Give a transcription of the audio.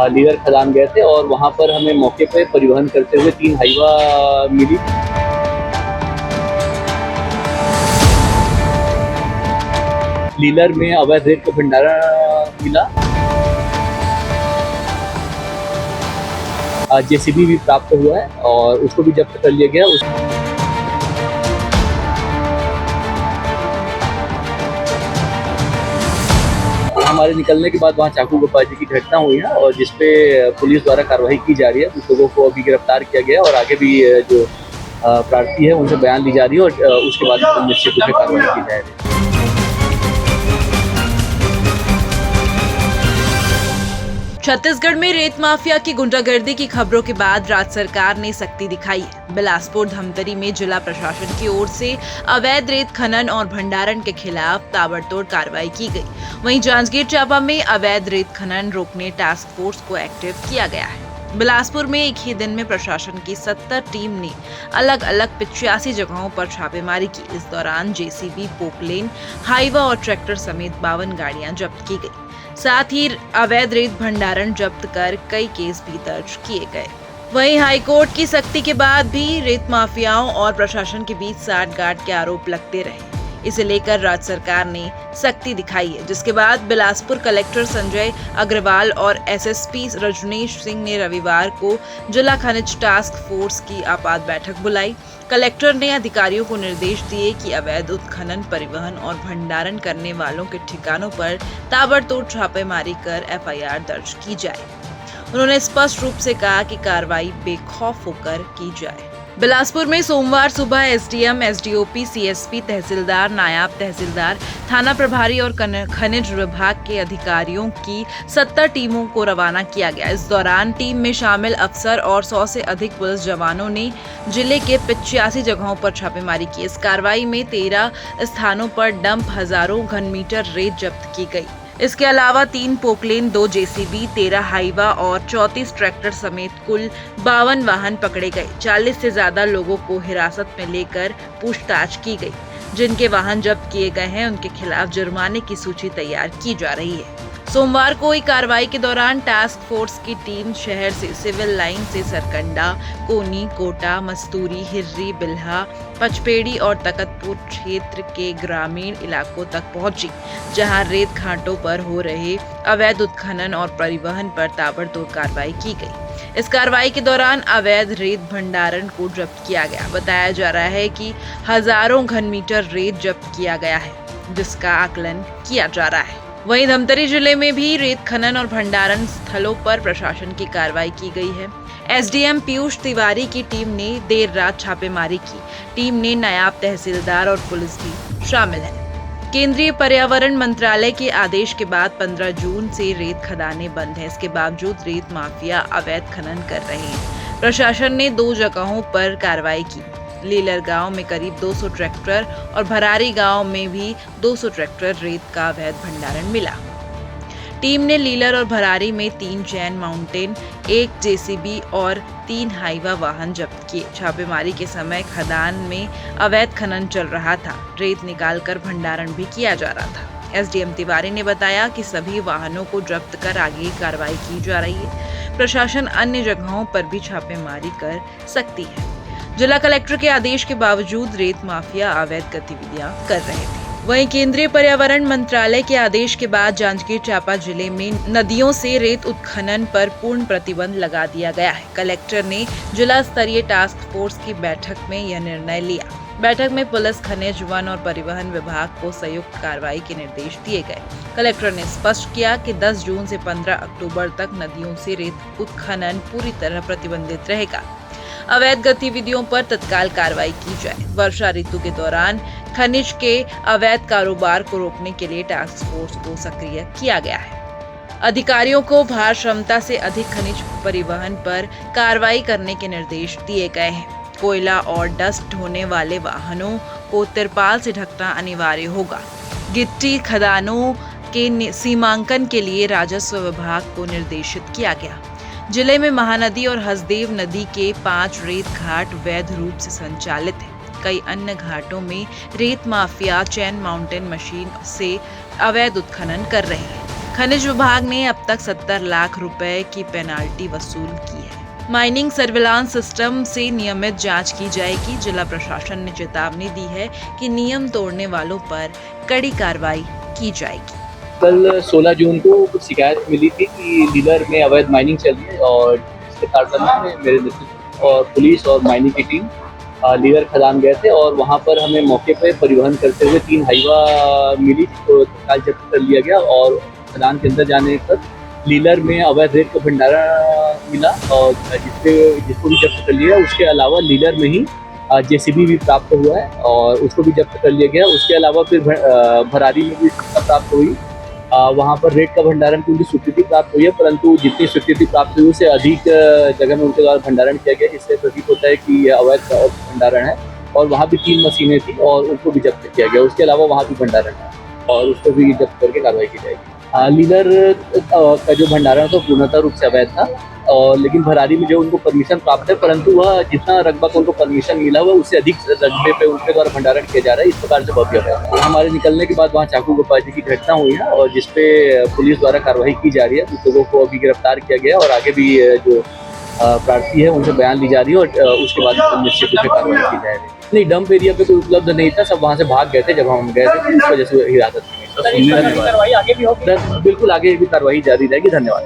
लीलर खदान गए थे और वहाँ पर हमें मौके पे परिवहन करते हुए 3 हाइवा मिली। लीलर में अवैध रेत का भंडारण मिला। जेसीबी भी प्राप्त हुआ है और उसको भी जब्त कर लिया गया। हमारे निकलने के बाद वहाँ चाकू गोपाबाजी की घटना हुई है और जिसपे पुलिस द्वारा कार्रवाई की जा रही है। कुछ लोगों को अभी गिरफ्तार किया गया और आगे भी जो प्रार्थी है उनसे बयान ली जा रही है और उसके बाद निश्चित रूप से कार्रवाई की जा रही है। छत्तीसगढ़ में रेत माफिया की गुंडागर्दी की खबरों के बाद राज्य सरकार ने सख्ती दिखाई है। बिलासपुर धमतरी में जिला प्रशासन की ओर से अवैध रेत खनन और भंडारण के खिलाफ ताबड़तोड़ कार्रवाई की गई। वहीं जांजगीर चांपा में अवैध रेत खनन रोकने टास्क फोर्स को एक्टिव किया गया है। बिलासपुर में एक ही दिन में प्रशासन की 70 टीम ने अलग अलग 85 जगहों पर छापेमारी की। इस दौरान जेसीबी, पोकलेन, हाईवा और ट्रैक्टर समेत 52 गाड़ियां जब्त की गई। साथ ही अवैध रेत भंडारण जब्त कर कई केस भी दर्ज किए गए। वहीं हाईकोर्ट की सख्ती के बाद भी रेत माफियाओं और प्रशासन के बीच साठगांठ के आरोप लगते रहे। इसे लेकर राज्य सरकार ने सख्ती दिखाई है, जिसके बाद बिलासपुर कलेक्टर संजय अग्रवाल और एसएसपी रजनीश सिंह ने रविवार को जिला खनिज टास्क फोर्स की आपात बैठक बुलाई। कलेक्टर ने अधिकारियों को निर्देश दिए कि अवैध उत्खनन, परिवहन और भंडारण करने वालों के ठिकानों पर ताबड़तोड़ छापेमारी कर एफआईआर दर्ज की जाए। उन्होंने स्पष्ट रूप से कहा कि कार्रवाई बेखौफ होकर की जाए। बिलासपुर में सोमवार सुबह एसडीएम, एसडीओपी, सीएसपी, तहसीलदार, नायब तहसीलदार, थाना प्रभारी और खनिज विभाग के अधिकारियों की 70 टीमों को रवाना किया गया। इस दौरान टीम में शामिल अफसर और 100 से अधिक पुलिस जवानों ने जिले के 85 जगहों पर छापेमारी की। इस कार्रवाई में 13 स्थानों पर डंप हजारों घन मीटर रेत जब्त की गई। इसके अलावा 3 पोकलेन, 2 जेसीबी, 13 हाईवा और 34 ट्रैक्टर समेत कुल 52 वाहन पकड़े गए। 40 से ज्यादा लोगों को हिरासत में लेकर पूछताछ की गई। जिनके वाहन जब्त किए गए हैं उनके खिलाफ जुर्माने की सूची तैयार की जा रही है। सोमवार को हुई कार्रवाई के दौरान टास्क फोर्स की टीम शहर से सिविल लाइन से सरकंडा, कोनी, कोटा, मस्तूरी, हिर्री, बिल्हा, पचपेड़ी और तकतपुर क्षेत्र के ग्रामीण इलाकों तक पहुंची, जहां रेत घाटों पर हो रहे अवैध उत्खनन और परिवहन पर ताबड़तोड़ कार्रवाई की गई। इस कार्रवाई के दौरान अवैध रेत भंडारण को जब्त किया गया। बताया जा रहा है कि हजारों घन मीटर रेत जब्त किया गया है, जिसका आकलन किया जा रहा है। वहीं धमतरी जिले में भी रेत खनन और भंडारण स्थलों पर प्रशासन की कार्रवाई की गई है। एसडीएम पीयूष तिवारी की टीम ने देर रात छापेमारी की। टीम में नायब तहसीलदार और पुलिस भी शामिल है। केंद्रीय पर्यावरण मंत्रालय के आदेश के बाद 15 जून से रेत खदानें बंद हैं। इसके बावजूद रेत माफिया अवैध खनन कर रहे हैं। प्रशासन ने 2 जगहों पर कार्रवाई की। लीलर गांव में करीब 200 ट्रैक्टर और भरारी गांव में भी 200 ट्रैक्टर रेत का अवैध भंडारण मिला। टीम ने लीलर और भरारी में 3 चैन माउंटेन, 1 जेसीबी और 3 हाईवा वाहन जब्त किए। छापेमारी के समय खदान में अवैध खनन चल रहा था। रेत निकालकर भंडारण भी किया जा रहा था। एसडीएम तिवारी ने बताया कि सभी वाहनों को जब्त कर आगे कार्रवाई की जा रही है। प्रशासन अन्य जगहों पर भी छापेमारी कर सकती है। जिला कलेक्टर के आदेश के बावजूद रेत माफिया अवैध गतिविधियां कर रहे थे। वहीं केंद्रीय पर्यावरण मंत्रालय के आदेश के बाद जांजगीर चांपा जिले में नदियों से रेत उत्खनन पर पूर्ण प्रतिबंध लगा दिया गया है। कलेक्टर ने जिला स्तरीय टास्क फोर्स की बैठक में यह निर्णय लिया। बैठक में पुलिस, खनिज, वन और परिवहन विभाग को संयुक्त कार्रवाई के निर्देश दिए गए। कलेक्टर ने स्पष्ट किया कि 10 जून से 15 अक्टूबर तक नदियों से रेत उत्खनन पूरी तरह प्रतिबंधित रहेगा। अवैध गतिविधियों पर तत्काल कार्रवाई की जाए। वर्षा ऋतु के दौरान खनिज के अवैध कारोबार को रोकने के लिए टास्क फोर्स को सक्रिय किया गया है। अधिकारियों को भार क्षमता से अधिक खनिज परिवहन पर कार्रवाई करने के निर्देश दिए गए हैं। कोयला और डस्ट ढोने वाले वाहनों को तिरपाल से ढकना अनिवार्य होगा। गिट्टी खदानों के सीमांकन के लिए राजस्व विभाग को निर्देशित किया गया। जिले में महानदी और हसदेव नदी के 5 रेत घाट वैध रूप से संचालित हैं। कई अन्य घाटों में रेत माफिया चैन माउंटेन मशीन से अवैध उत्खनन कर रहे हैं। खनिज विभाग ने अब तक 70 लाख रुपए की पेनाल्टी वसूल की है। माइनिंग सर्विलांस सिस्टम से नियमित जांच की जाएगी। जिला प्रशासन ने चेतावनी दी है कि नियम तोड़ने वालों पर कड़ी कार्रवाई की जाएगी। कल 16 जून को कुछ शिकायत मिली थी कि लीलर में अवैध माइनिंग चल रही है और इसके तारतम्य में मेरे नेतृत्व और पुलिस और माइनिंग की टीम लीलर खदान गए थे और वहाँ पर हमें मौके पर परिवहन करते हुए 3 हाइवा मिली तो तत्काल जब्त कर लिया गया और खदान के अंदर जाने पर लीलर में अवैध रेत का भंडारण मिला और जिसको भी जब्त कर लिया। उसके अलावा लीलर में ही जेसीबी भी प्राप्त हुआ है और उसको भी जब्त कर लिया गया। उसके अलावा फिर भरारी में भी सूचना प्राप्त हुई, वहाँ पर रेत का भंडारण की उनकी स्वीकृति प्राप्त हुई है, परंतु जितनी स्वीकृति प्राप्त हुई उससे अधिक जगह में उनके द्वारा भंडारण किया गया, जिससे प्रतीत होता है कि यह अवैध भंडारण है। और वहाँ भी 3 मशीनें थी और उनको भी जब्त किया गया। उसके अलावा वहाँ भी भंडारण है और उसको भी जब्त करके कार्रवाई की जाएगी। लीलर का जो भंडारण था पूर्णतः रूप से अवैध था और लेकिन भरारी में जो उनको परमिशन प्राप्त है, परंतु वह जितना रकबा को उनको परमिशन मिला हुआ उससे अधिक रकबे पे उनके द्वारा भंडारण किया जा रहा है। इस प्रकार से बहुत अवैध। हमारे निकलने के बाद वहाँ चाकू गोपाजी की घटना हुई है और जिसपे पुलिस द्वारा कार्रवाई की जा रही है। कुछ लोगों को अभी गिरफ्तार किया गया और आगे भी जो प्रार्थी है उनसे बयान ली जा रही है और उसके बाद निश्चित रूप से कार्रवाई की जा रही है। नहीं, डंप एरिया पे कोई उपलब्ध नहीं था, सब वहाँ से भाग गए थे जब हम गए थे, इस वजह से हिरासत में। बिल्कुल आगे भी कार्रवाई जारी रहेगी। धन्यवाद।